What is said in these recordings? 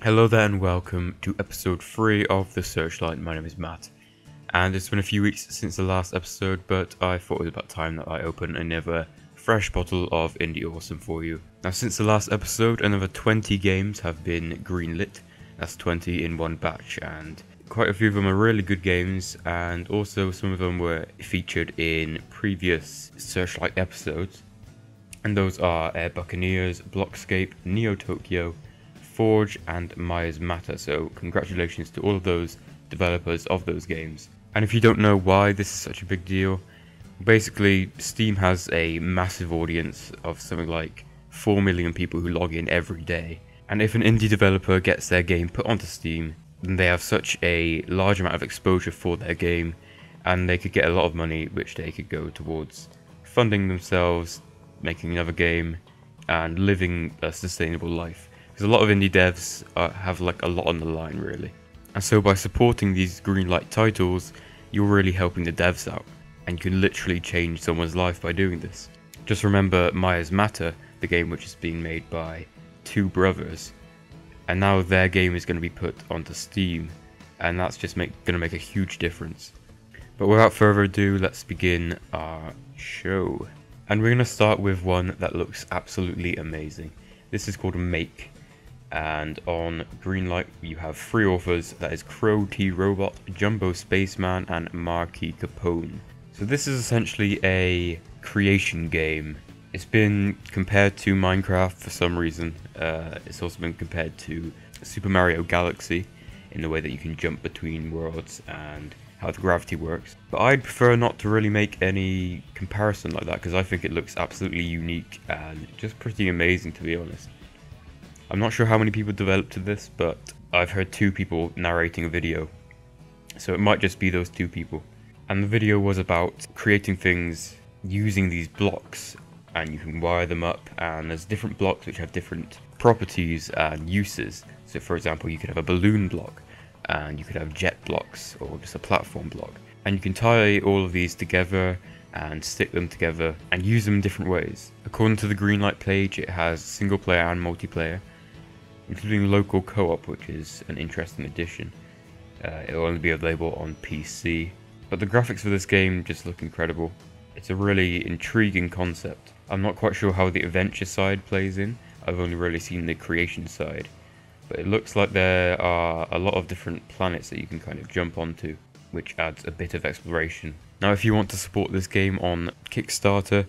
Hello there and welcome to episode 3 of the Searchlight. My name is Matt, and it's been a few weeks since the last episode, but I thought it was about time that I open another fresh bottle of indie awesome for you. Now, since the last episode, another 20 games have been greenlit. That's 20 in one batch, and quite a few of them are really good games, and also some of them were featured in previous Searchlight episodes. And those are Air Buccaneers, Blockscape, Neo Tokyo, Forge, and Maya's Matter. So congratulations to all of those developers of those games. And if you don't know why this is such a big deal, basically Steam has a massive audience of something like 4 million people who log in every day. And if an indie developer gets their game put onto Steam, then they have such a large amount of exposure for their game, and they could get a lot of money which they could go towards funding themselves, making another game, and living a sustainable life. Because a lot of indie devs have like a lot on the line, really. And so by supporting these greenlight titles, you're really helping the devs out, and you can literally change someone's life by doing this. Just remember Maya's Matter, the game which is being made by two brothers, and now their game is going to be put onto Steam, and that's just going to make a huge difference. But without further ado, let's begin our show. And we're going to start with one that looks absolutely amazing. This is called MaK, and on Greenlight you have 3 authors, that is Crow T Robot, Jumbo Spaceman, and Marquis Capone. So this is essentially a creation game. It's been compared to Minecraft for some reason. It's also been compared to Super Mario Galaxy in the way that you can jump between worlds and how the gravity works. But I'd prefer not to really make any comparison like that, because I think it looks absolutely unique and just pretty amazing, to be honest. I'm not sure how many people developed this, but I've heard 2 people narrating a video, so it might just be those 2 people. And the video was about creating things using these blocks, and you can wire them up, and there's different blocks which have different properties and uses. So for example, you could have a balloon block, and you could have jet blocks, or just a platform block. And you can tie all of these together and stick them together and use them in different ways. According to the Greenlight page, it has single player and multiplayer, including local co-op, which is an interesting addition. It will only be available on PC. But the graphics for this game just look incredible. It's a really intriguing concept. I'm not quite sure how the adventure side plays in. I've only really seen the creation side. But it looks like there are a lot of different planets that you can kind of jump onto, which adds a bit of exploration. Now, if you want to support this game on Kickstarter,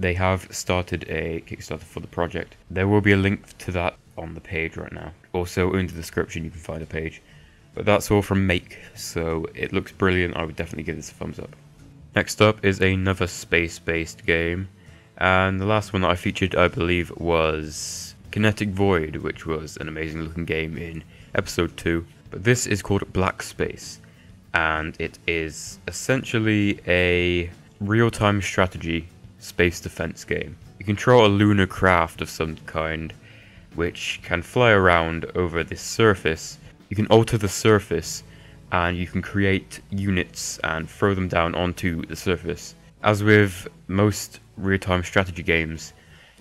they have started a Kickstarter for the project. There will be a link to that on the page right now. Also in the description you can find a page. But that's all from MaK, so it looks brilliant. I would definitely give this a thumbs up. Next up is another space-based game, and the last one that I featured, I believe, was Kinetic Void, which was an amazing looking game in episode 2. But this is called Blackspace, and it is essentially a real-time strategy space defense game. You control a lunar craft of some kind, which can fly around over this surface. You can alter the surface, and you can create units and throw them down onto the surface. As with most real-time strategy games,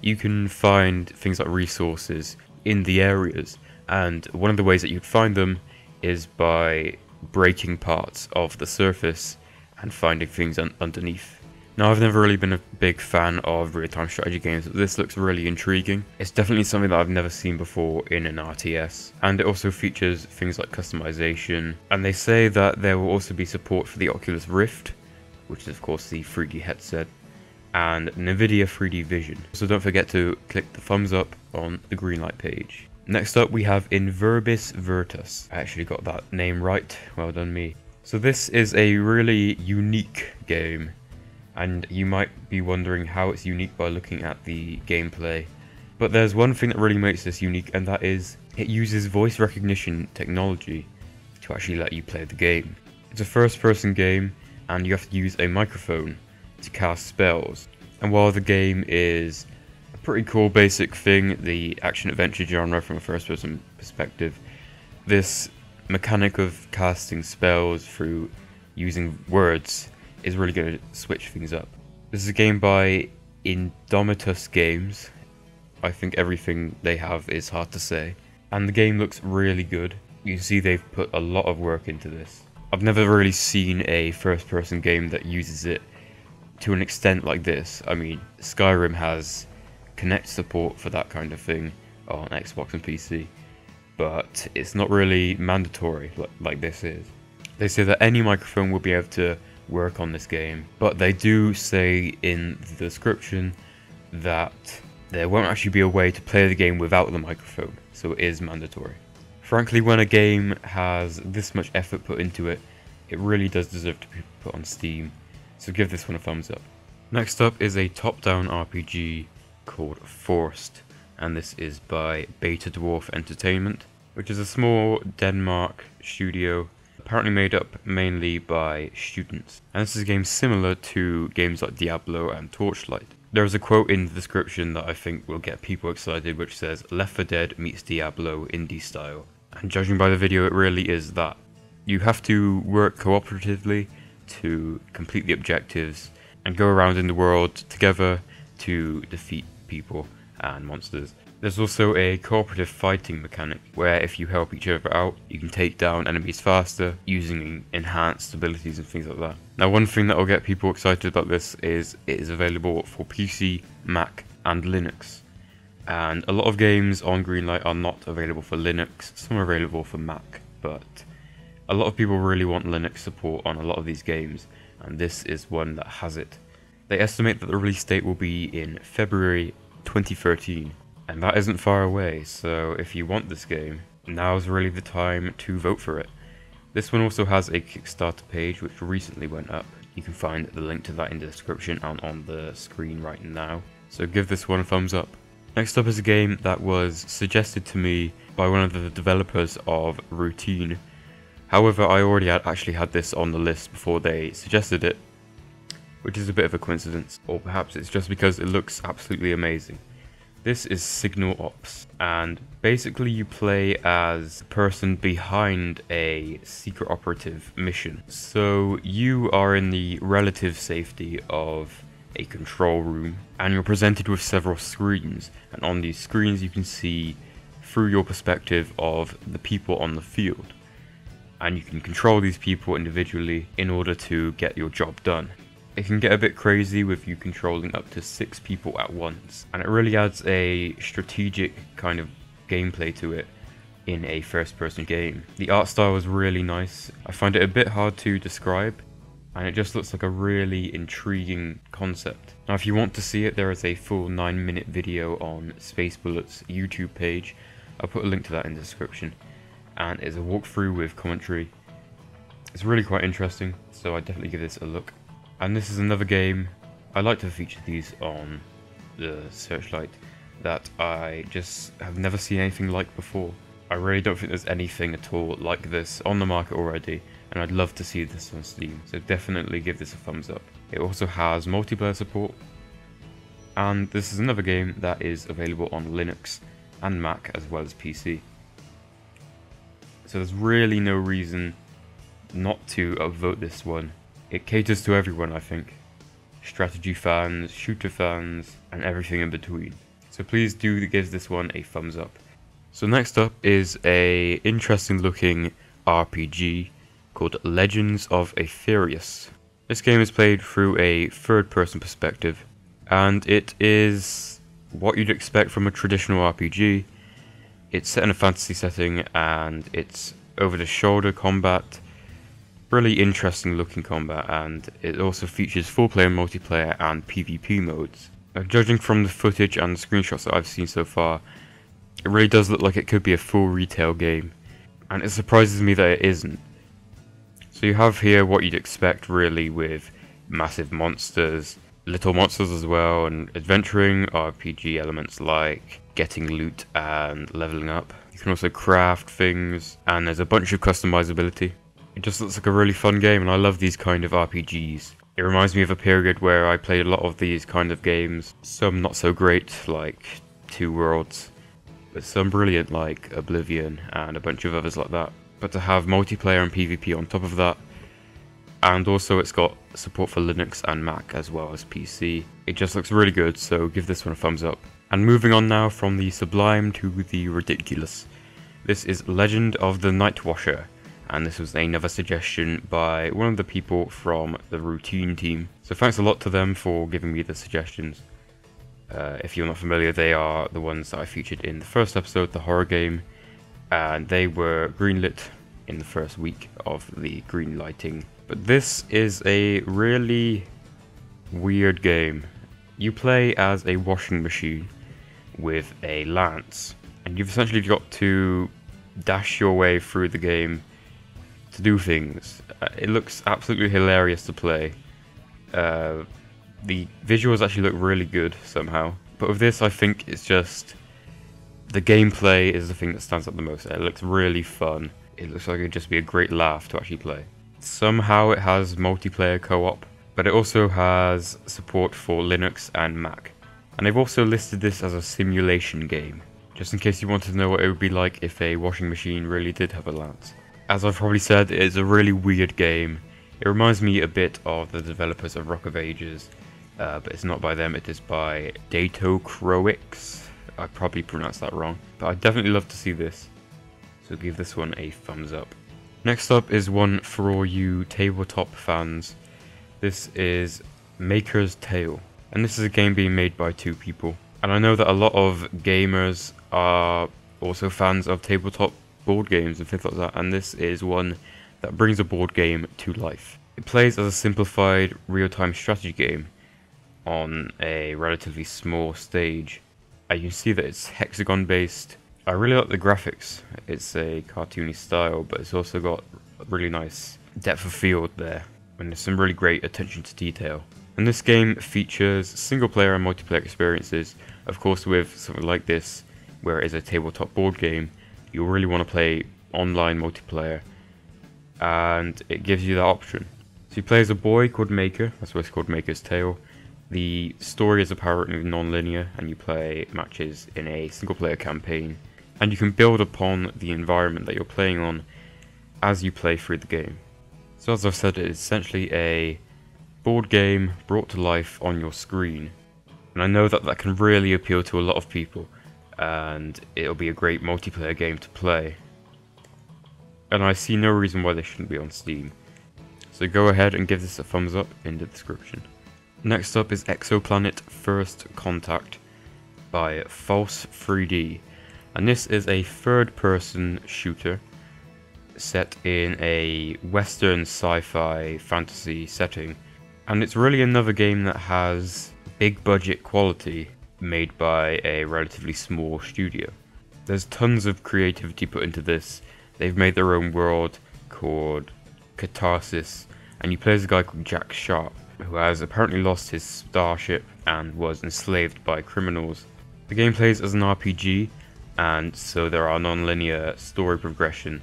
you can find things like resources in the areas, and one of the ways that you'd find them is by breaking parts of the surface and finding things underneath. Now, I've never really been a big fan of real-time strategy games, but this looks really intriguing. It's definitely something that I've never seen before in an RTS, and it also features things like customization, and they say that there will also be support for the Oculus Rift, which is of course the 3D headset, and Nvidia 3D Vision. So don't forget to click the thumbs up on the Greenlight page. Next up we have in Verbis Virtus. I actually got that name right, well done me. So this is a really unique game, and you might be wondering how it's unique by looking at the gameplay. But there's one thing that really makes this unique, and that is it uses voice recognition technology to actually let you play the game. It's a first-person game, and you have to use a microphone to cast spells. And while the game is a pretty cool basic thing, the action-adventure genre from a first-person perspective, this mechanic of casting spells through using words is really going to switch things up. This is a game by Indomitus Games. I think everything they have is hard to say. and the game looks really good. You can see they've put a lot of work into this. I've never really seen a first-person game that uses it to an extent like this. I mean, Skyrim has Kinect support for that kind of thing on Xbox and PC, but it's not really mandatory like this is. They say that any microphone will be able to work on this game, but they do say in the description that there won't actually be a way to play the game without the microphone, so it is mandatory. Frankly, when a game has this much effort put into it, it really does deserve to be put on Steam, so give this one a thumbs up. Next up is a top-down RPG called Forced, and this is by Beta Dwarf Entertainment, which is a small Denmark studio apparently made up mainly by students. And this is a game similar to games like Diablo and Torchlight. There is a quote in the description that I think will get people excited, which says, "Left 4 Dead meets Diablo indie style." And judging by the video, it really is that. You have to work cooperatively to complete the objectives and go around in the world together to defeat people and monsters. There's also a cooperative fighting mechanic where if you help each other out, you can take down enemies faster using enhanced abilities and things like that. Now, one thing that will get people excited about this is it is available for PC, Mac and Linux. And a lot of games on Greenlight are not available for Linux, some are available for Mac, but a lot of people really want Linux support on a lot of these games, and this is one that has it. They estimate that the release date will be in February 2013. And that isn't far away, so if you want this game, now's really the time to vote for it. This one also has a Kickstarter page which recently went up. You can find the link to that in the description and on the screen right now, so give this one a thumbs up. Next up is a game that was suggested to me by one of the developers of Routine. However, I already actually had this on the list before they suggested it, which is a bit of a coincidence, or perhaps it's just because it looks absolutely amazing. This is Signal Ops, and basically you play as the person behind a secret operative mission. So you are in the relative safety of a control room, and you're presented with several screens, and on these screens you can see through your perspective of the people on the field. And you can control these people individually in order to get your job done. It can get a bit crazy with you controlling up to 6 people at once, and it really adds a strategic kind of gameplay to it in a first-person game. The art style is really nice. I find it a bit hard to describe, and it just looks like a really intriguing concept. Now, if you want to see it, there is a full 9-minute video on Space Bullet's YouTube page. I'll put a link to that in the description, and it's a walkthrough with commentary. It's really quite interesting, so I definitely give this a look. And this is another game, I like to feature these on the Searchlight, that I just have never seen anything like before. I really don't think there's anything at all like this on the market already, and I'd love to see this on Steam, so definitely give this a thumbs up. It also has multiplayer support, and this is another game that is available on Linux and Mac as well as PC. So there's really no reason not to upvote this one. It caters to everyone, I think. Strategy fans, shooter fans, and everything in between. So please do give this one a thumbs up. So next up is a interesting looking RPG called Legends of Aethereus. This game is played through a third-person perspective, and it is what you'd expect from a traditional RPG. It's set in a fantasy setting, and it's over-the-shoulder combat. Really interesting looking combat, and it also features full player multiplayer and PvP modes. Now, judging from the footage and the screenshots that I've seen so far, it really does look like it could be a full retail game, and it surprises me that it isn't. So you have here what you'd expect really, with massive monsters, little monsters as well, and adventuring RPG elements like getting loot and leveling up. You can also craft things, and there's a bunch of customizability. It just looks like a really fun game, and I love these kind of RPGs. It reminds me of a period where I played a lot of these kind of games. Some not so great, like Two Worlds, but some brilliant like Oblivion and a bunch of others like that. But to have multiplayer and PvP on top of that, and also it's got support for Linux and Mac as well as PC, it just looks really good, so give this one a thumbs up. And moving on now from the sublime to the ridiculous. This is Legend of the Knightwasher, and this was another suggestion by one of the people from the Routine team. So thanks a lot to them for giving me the suggestions. If you're not familiar, they are the ones that I featured in the first episode, the horror game, and they were greenlit in the first week of the green lighting. But this is a really weird game. You play as a washing machine with a lance, and you've essentially got to dash your way through the game to do things. It looks absolutely hilarious to play. The visuals actually look really good somehow, but with this I think it's just the gameplay is the thing that stands out the most. It looks really fun. It looks like it'd just be a great laugh to actually play. Somehow it has multiplayer co-op, but it also has support for Linux and Mac. And they've also listed this as a simulation game, just in case you wanted to know what it would be like if a washing machine really did have a lance. As I've probably said, it is a really weird game. It reminds me a bit of the developers of Rock of Ages, but it's not by them, it is by Datocroix. I probably pronounced that wrong, but I'd definitely love to see this, so give this one a thumbs up. Next up is one for all you tabletop fans. This is Maker's Tale, and this is a game being made by two people. And I know that a lot of gamers are also fans of tabletop board games and things like that, and this is one that brings a board game to life. It plays as a simplified real-time strategy game on a relatively small stage. You can see that it's hexagon based. I really like the graphics. It's a cartoony style, but it's also got a really nice depth of field there, and there's some really great attention to detail. And this game features single player and multiplayer experiences. Of course, with something like this, where it is a tabletop board game, you'll really want to play online multiplayer, and it gives you that option. So you play as a boy called Maker, that's why it's called Maker's Tale. The story is apparently non-linear, and you play matches in a single player campaign, and you can build upon the environment that you're playing on as you play through the game. So as I've said, it is essentially a board game brought to life on your screen, and I know that that can really appeal to a lot of people, and it'll be a great multiplayer game to play, and I see no reason why this shouldn't be on Steam. So go ahead and give this a thumbs up in the description. Next up is Exoplanet First Contact by False 3D, and this is a third-person shooter set in a western sci-fi fantasy setting, and it's really another game that has big budget quality made by a relatively small studio. There's tons of creativity put into this. They've made their own world called Catharsis, and you play as a guy called Jack Sharp, who has apparently lost his starship and was enslaved by criminals. The game plays as an RPG, and so there are non-linear story progression,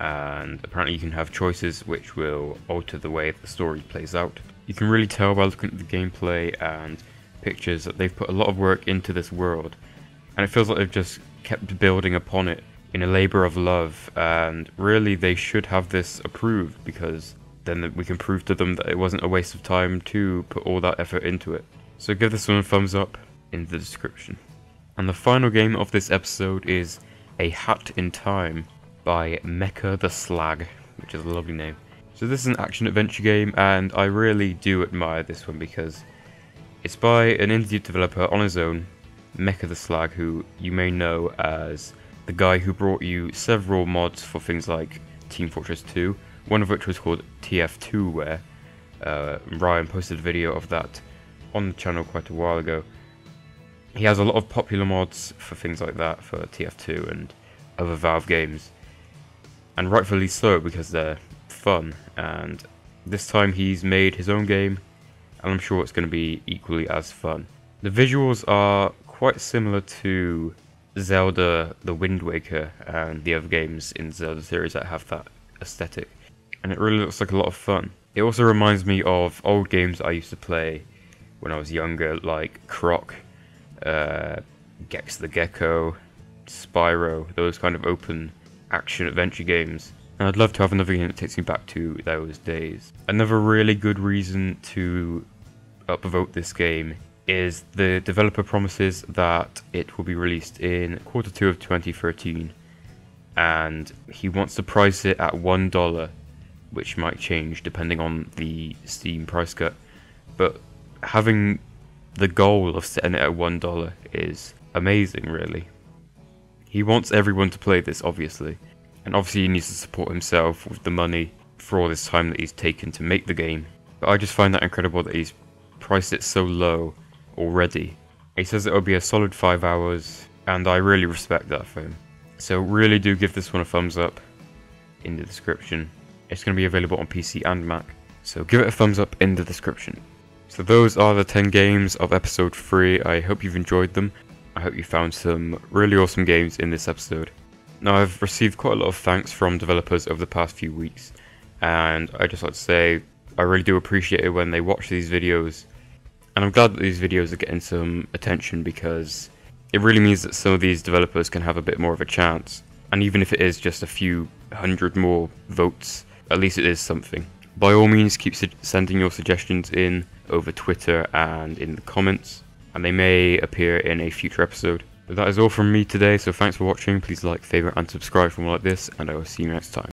and apparently you can have choices which will alter the way the story plays out. You can really tell by looking at the gameplay and pictures that they've put a lot of work into this world, and it feels like they've just kept building upon it in a labour of love, and really they should have this approved, because then we can prove to them that it wasn't a waste of time to put all that effort into it. So give this one a thumbs up in the description. And the final game of this episode is A Hat in Time by MaK the Slag, which is a lovely name. So this is an action-adventure game, and I really do admire this one because it's by an indie developer on his own, MaK the Slag, who you may know as the guy who brought you several mods for things like Team Fortress 2, one of which was called TF2, where Ryan posted a video of that on the channel quite a while ago. He has a lot of popular mods for things like that, for TF2 and other Valve games, and rightfully so, because they're fun. And this time he's made his own game, and I'm sure it's going to be equally as fun. The visuals are quite similar to Zelda The Wind Waker and the other games in the Zelda series that have that aesthetic, and it really looks like a lot of fun. It also reminds me of old games I used to play when I was younger, like Croc, Gex the Gecko, Spyro, those kind of open action-adventure games. And I'd love to have another game that takes me back to those days. Another really good reason to upvote this game is the developer promises that it will be released in Q2 of 2013. and he wants to price it at $1, which might change depending on the Steam price cut, but having the goal of setting it at $1 is amazing, really. He wants everyone to play this, obviously, and obviously he needs to support himself with the money for all this time that he's taken to make the game, but I just find that incredible that he's priced it so low already. He says it'll be a solid 5 hours, and I really respect that for him. So really do give this one a thumbs up in the description. It's going to be available on PC and Mac, so give it a thumbs up in the description. So those are the 10 games of episode 3. I hope you've enjoyed them. I hope you found some really awesome games in this episode. Now, I've received quite a lot of thanks from developers over the past few weeks, and I'd just like to say I really do appreciate it when they watch these videos, and I'm glad that these videos are getting some attention because it really means that some of these developers can have a bit more of a chance, and even if it is just a few hundred more votes, at least it is something. By all means, keep sending your suggestions in over Twitter and in the comments, and they may appear in a future episode. But that is all from me today, so thanks for watching. Please like, favourite and subscribe for more like this, and I will see you next time.